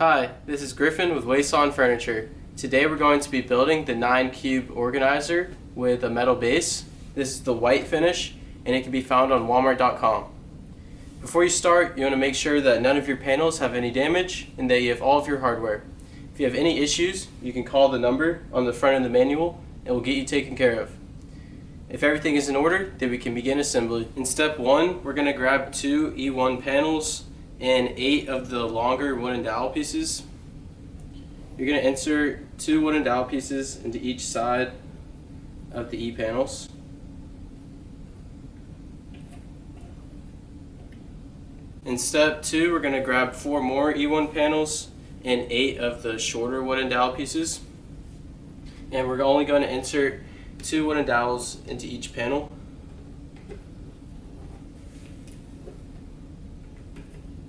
Hi, this is Griffin with Huisen Furniture. Today we're going to be building the 9-cube organizer with a metal base. This is the white finish and it can be found on walmart.com. Before you start, you want to make sure that none of your panels have any damage and that you have all of your hardware. If you have any issues, you can call the number on the front of the manual and we'll get you taken care of. If everything is in order, then we can begin assembly. In step 1, we're going to grab 2 E1 panels and 8 of the longer wooden dowel pieces. You're going to insert 2 wooden dowel pieces into each side of the E panels. In step 2, we're going to grab 4 more E1 panels and 8 of the shorter wooden dowel pieces. And we're only going to insert 2 wooden dowels into each panel.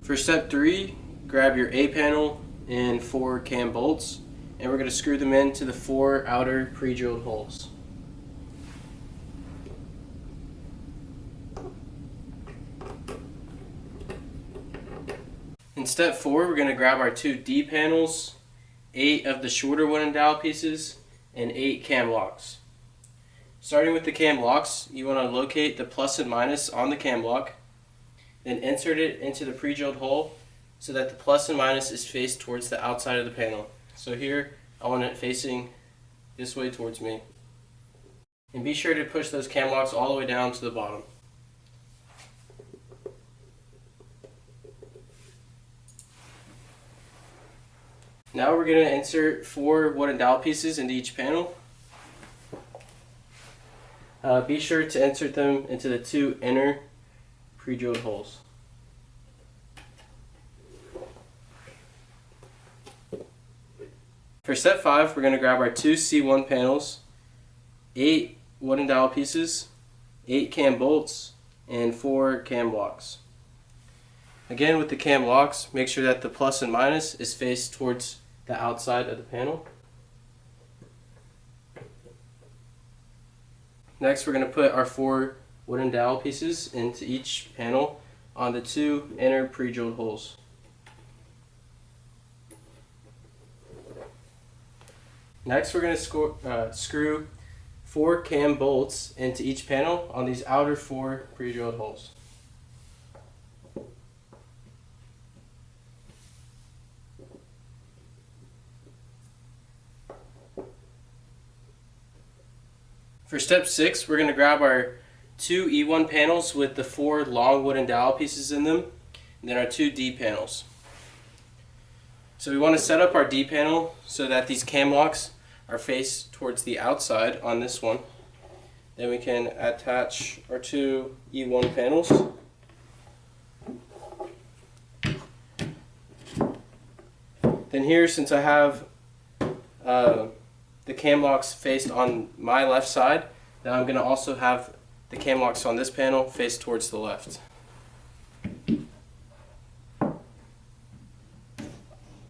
For step 3, grab your A panel and 4 cam bolts, and we're going to screw them into the 4 outer pre-drilled holes. In step 4, we're going to grab our 2 D panels, 8 of the shorter wooden dowel pieces, and 8 cam locks. Starting with the cam locks, you want to locate the plus and minus on the cam lock. Then insert it into the pre-drilled hole so that the plus and minus is faced towards the outside of the panel. So here, I want it facing this way towards me. And be sure to push those cam locks all the way down to the bottom. Now we're going to insert 4 wooden dowel pieces into each panel. Be sure to insert them into the 2 inner pre-drilled holes. For step 5, we're going to grab our 2 C1 panels, 8 wooden dowel pieces, 8 cam bolts, and 4 cam locks. Again, with the cam locks, make sure that the plus and minus is faced towards the outside of the panel. Next, we're going to put our 4 wooden dowel pieces into each panel on the 2 inner pre-drilled holes. Next, we're going to screw 4 cam bolts into each panel on these outer 4 pre-drilled holes. For step 6, we're going to grab our 2 E1 panels with the 4 long wooden dowel pieces in them, and then our 2 D panels. So we want to set up our D panel so that these cam locks are faced towards the outside on this one. Then we can attach our 2 E1 panels. Then here, since I have the cam locks faced on my left side, now I'm going to also have the cam locks on this panel faced towards the left.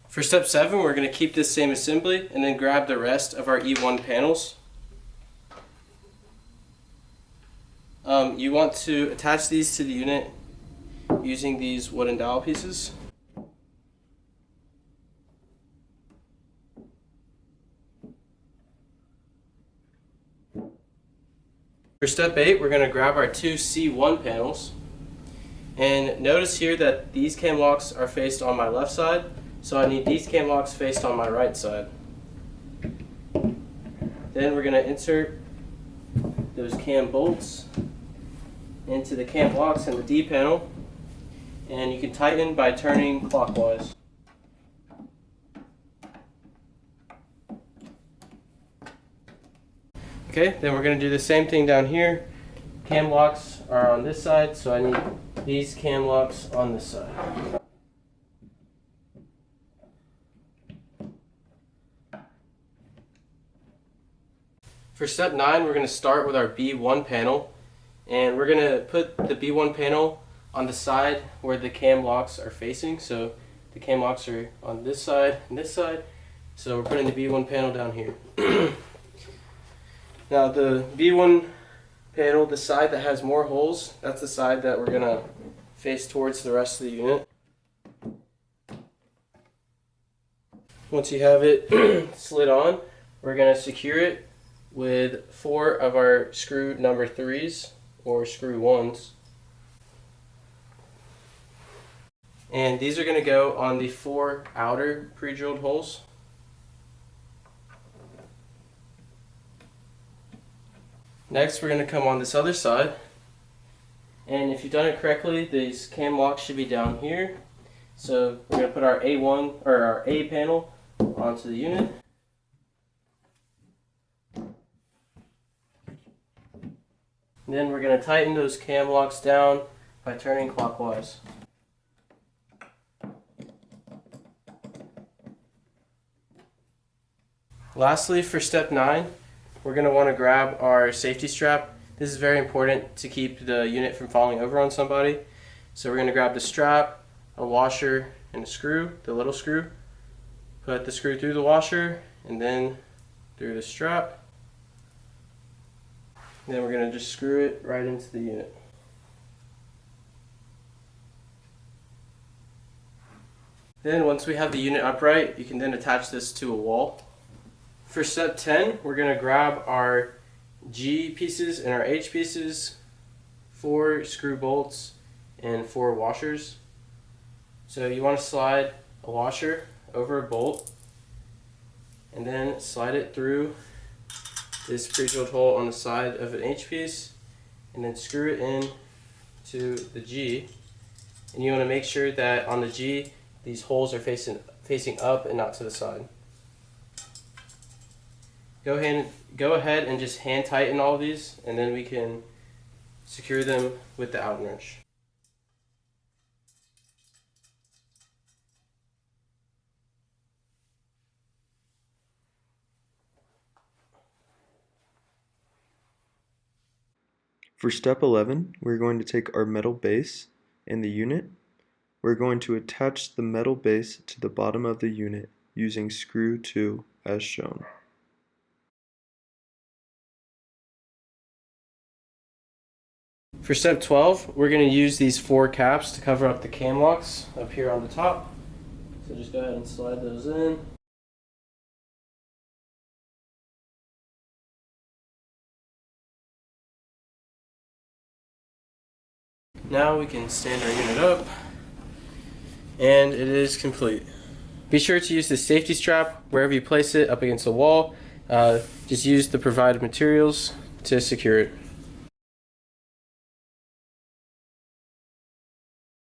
For step 7, we're going to keep this same assembly and then grab the rest of our E1 panels. You want to attach these to the unit using these wooden dowel pieces. For step 8, we're going to grab our 2 C1 panels, and notice here that these cam locks are faced on my left side, so I need these cam locks faced on my right side. Then we're going to insert those cam bolts into the cam locks in the D panel, and you can tighten by turning clockwise. Okay, then we're going to do the same thing down here. Cam locks are on this side, so I need these cam locks on this side. For step 9, we're going to start with our B1 panel, and we're going to put the B1 panel on the side where the cam locks are facing. So the cam locks are on this side and this side, so we're putting the B1 panel down here. Now the B1 panel, the side that has more holes, that's the side that we're going to face towards the rest of the unit. Once you have it slid on, we're going to secure it with 4 of our screw number 3s or screw 1s. And these are going to go on the 4 outer pre-drilled holes. Next, we're going to come on this other side. And if you've done it correctly, these cam locks should be down here. So we're going to put our A1 or our A panel onto the unit. And then we're going to tighten those cam locks down by turning clockwise. Lastly, for step 9, we're going to want to grab our safety strap. This is very important to keep the unit from falling over on somebody. So we're going to grab the strap, a washer, and a screw, the little screw. Put the screw through the washer and then through the strap. Then we're going to just screw it right into the unit. Then once we have the unit upright, you can then attach this to a wall. For step 10, we're going to grab our G pieces and our H pieces, 4 screw bolts, and 4 washers. So you want to slide a washer over a bolt and then slide it through this pre-drilled hole on the side of an H piece and then screw it in to the G. And you want to make sure that on the G these holes are facing up and not to the side. Go ahead and just hand tighten all of these, and then we can secure them with the Allen wrench. For step 11, we're going to take our metal base and the unit. We're going to attach the metal base to the bottom of the unit using screw 2 as shown. For step 12, we're going to use these 4 caps to cover up the cam locks up here on the top. So just go ahead and slide those in. Now we can stand our unit up, and it is complete. Be sure to use the safety strap wherever you place it up against the wall. Just use the provided materials to secure it.